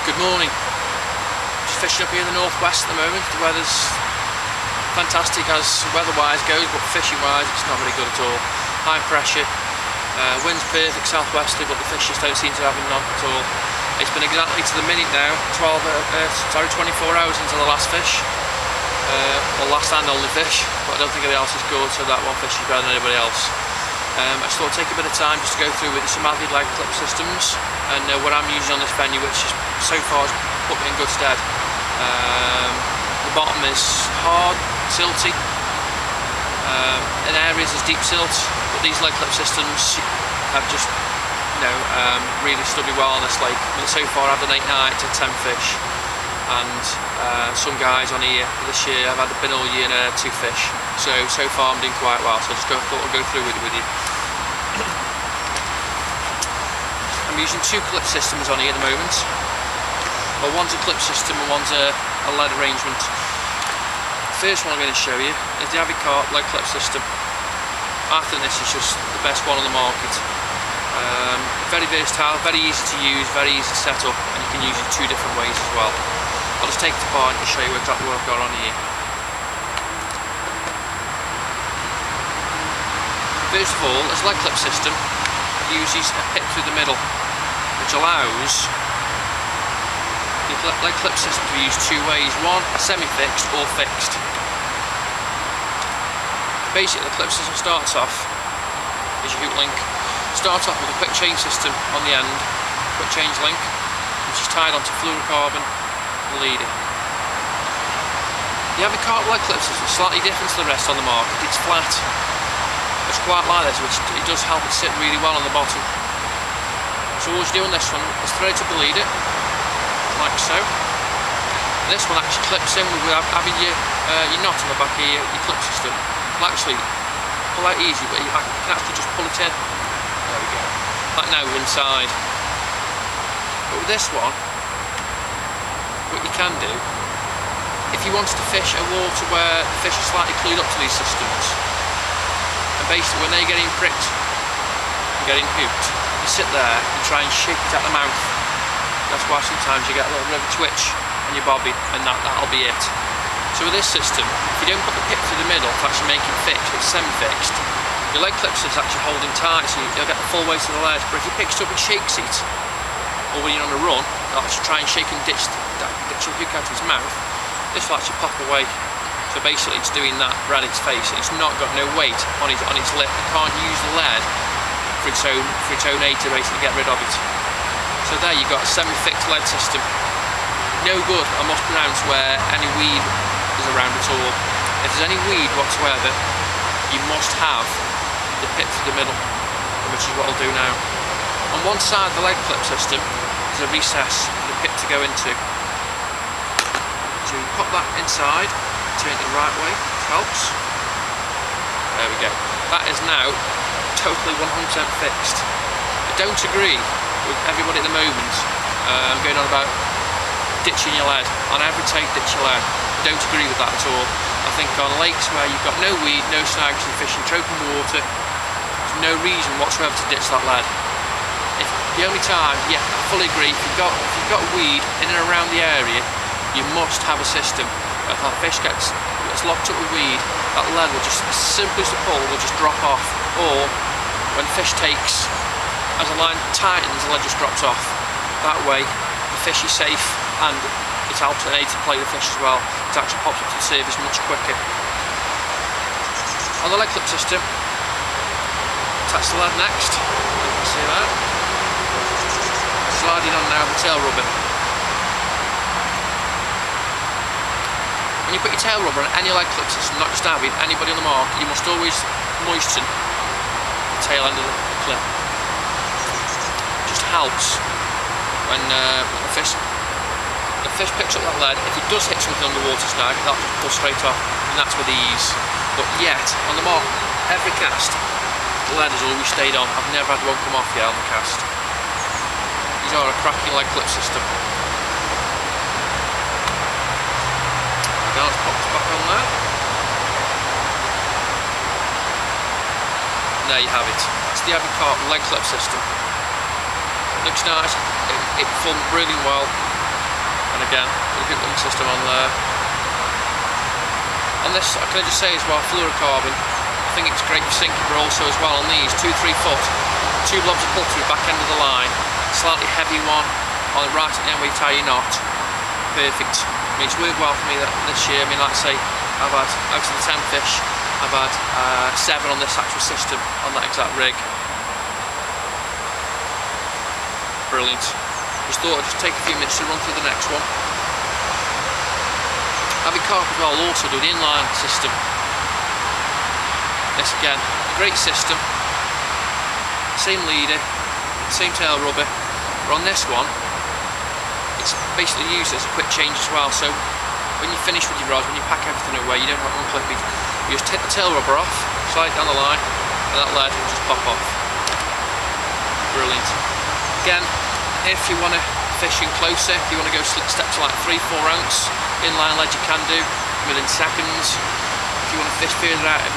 Good morning. Just fishing up here in the northwest at the moment. The weather's fantastic as weather-wise goes, but fishing-wise it's not very good at all. High pressure, wind's perfect southwesterly, but the fish just don't seem to have enough at all. It's been exactly to the minute now, 24 hours into the last fish. Well, last and only fish, but I don't think anybody else is good, so that one fish is better than anybody else. I just thought I'd take a bit of time just to go through with some avid leg clip systems and what I'm using on this venue, which is so far has put me in good stead. The bottom is hard, silty, in areas there's deep silt, but these leg clip systems have just really stood me well on this lake. I mean, so far I've done 8 nights and 10 fish, and some guys on here this year I've been all year and 2 fish. So far I'm doing quite well, so I just thought I'd go through with you. I'm using 2 clip systems on here at the moment. Well, one's a clip system and one's a lead arrangement. The first one I'm going to show you is the Avid carp leg clip system. After this is just the best one on the market. Very versatile, very easy to use, very easy to set up, and you can use it 2 different ways as well. I'll just take it apart and show you exactly what I've got on here. First of all, this leg clip system uses a pip through the middle, which allows the leg clip system to be used 2 ways. One, semi-fixed or fixed. Basically, the clip system starts off, is your hook link, starts off with a quick change system on the end, quick change link, which is tied onto fluorocarbon leading. The Avid carp leg clip system is slightly different to the rest on the market. It's flat. It's quite like this, which it does help it sit really well on the bottom. So all you do on this one is thread it up the leader, like so. And this one actually clips in with having your knot on the back of your clip system. It'll actually pull out easy, but you can actually just pull it in. There we go. Like now we're inside. But with this one, what you can do, if you wanted to fish a water where the fish are slightly clued up to these systems, and basically when they're getting pricked and getting hooked, you sit there and try and shake it at the mouth. That's why sometimes you get a little bit of a twitch on your bobby, and that'll be it. So with this system, if you don't put the pip through the middle to actually make it fixed, it's semi-fixed, your leg clip is actually holding tight, so you'll get the full weight of the lead. But if you pick it up and shakes it, or when you're on a run, you'll actually try and shake and ditch the hook out of his mouth, this will actually pop away. So basically it's doing that right in its face, and it's not got no weight on its lip. It can't use the lead for its own aid to basically get rid of it. So there you've got a semi-fixed lead system. No good, I must pronounce, where any weed is around at all. If there's any weed whatsoever, you must have the pip through the middle, which is what I'll do now. On one side of the leg clip system there's a recess for the pip to go into. So you pop that inside, turn it the right way, which helps. There we go. That is now totally 100% fixed. I don't agree with everybody at the moment going on about ditching your lead. On average, take ditch your lead. I don't agree with that at all. I think on lakes where you've got no weed, no snags, and fishing open water, there's no reason whatsoever to ditch that lead. The only time, yeah, I fully agree, if you've got weed in and around the area, you must have a system. If a fish gets locked up with weed, that lead will just, as simple as the pull, will just drop off. Or when fish takes, as the line tightens, the lead just drops off. That way, the fish is safe, and it helps an aid to play the fish as well. It actually pops up to the surface much quicker. On the leg clip system, attach the lead next. You can see that. Sliding on now the tail rubber. When you put your tail rubber on any leg clip system, not just Avid, anybody on the market, you must always moisten the tail end of the clip. It just helps when the fish picks up that lead. If it does hit something on the water snag, that'll just pull straight off, and that's with ease. But yet, on the market, every cast, the lead has always stayed on. I've never had one come off yet on the cast. These are a cracking leg clip system. Now let's pop this back on there. And there you have it. That's the Avid carp leg clip system. Looks nice. It performed really well. again, with a good link system on there. On this, can I just say as well, fluorocarbon, I think it's great for sinking, but also as well on these 2-3 foot, 2 blobs of pull through back end of the line, slightly heavy one on the right at the end where you tie your knot. Perfect. I mean, it's worked well for me this year. I mean, like I say, I've had out of the 10 fish, I've had 7 on this actual system on that exact rig. Brilliant. Just thought I'd just take a few minutes to run through the next one. Avid carp as well will also do an inline system. This again, a great system. Same leader, same tail rubber. But on this one, it's basically used as a quick change as well. So when you finish with your rods, when you pack everything away, you don't have to unclip it. You just take the tail rubber off, slide it down the line, and that lead will just pop off. Brilliant. Again, if you want to fish in closer, if you want to go slick step to like 3-4 ounce inline lead, you can do within seconds. If you want to fish further out, if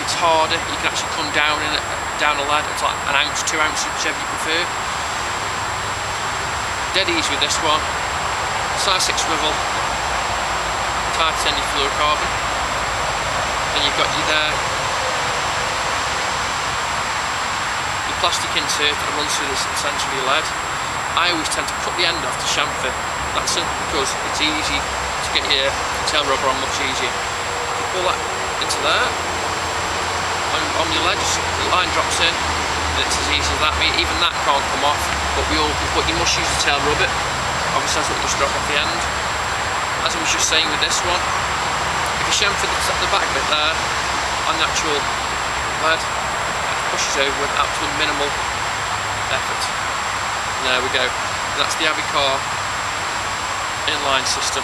it's harder, you can actually come down a lead. It's like 1 ounce, 2 ounces, whichever you prefer. Dead easy with this one. Size 6 swivel, tight end your fluorocarbon, and you've got your plastic insert that runs through this essentially lead. I always tend to cut the end off to chamfer. That's simply because it's easy to get your tail rubber on much easier. You pull that into there, on your lead, the line drops in, and it's as easy as that. Even that can't come off, but you must use the tail rubber. Obviously that's what you just drop off the end. As I was just saying with this one, if you chamfer the back bit there on the actual lead, it pushes over with absolute minimal effort. And there we go. And that's the Avid carp inline system.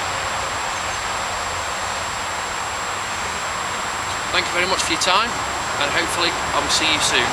Thank you very much for your time, and hopefully I will see you soon.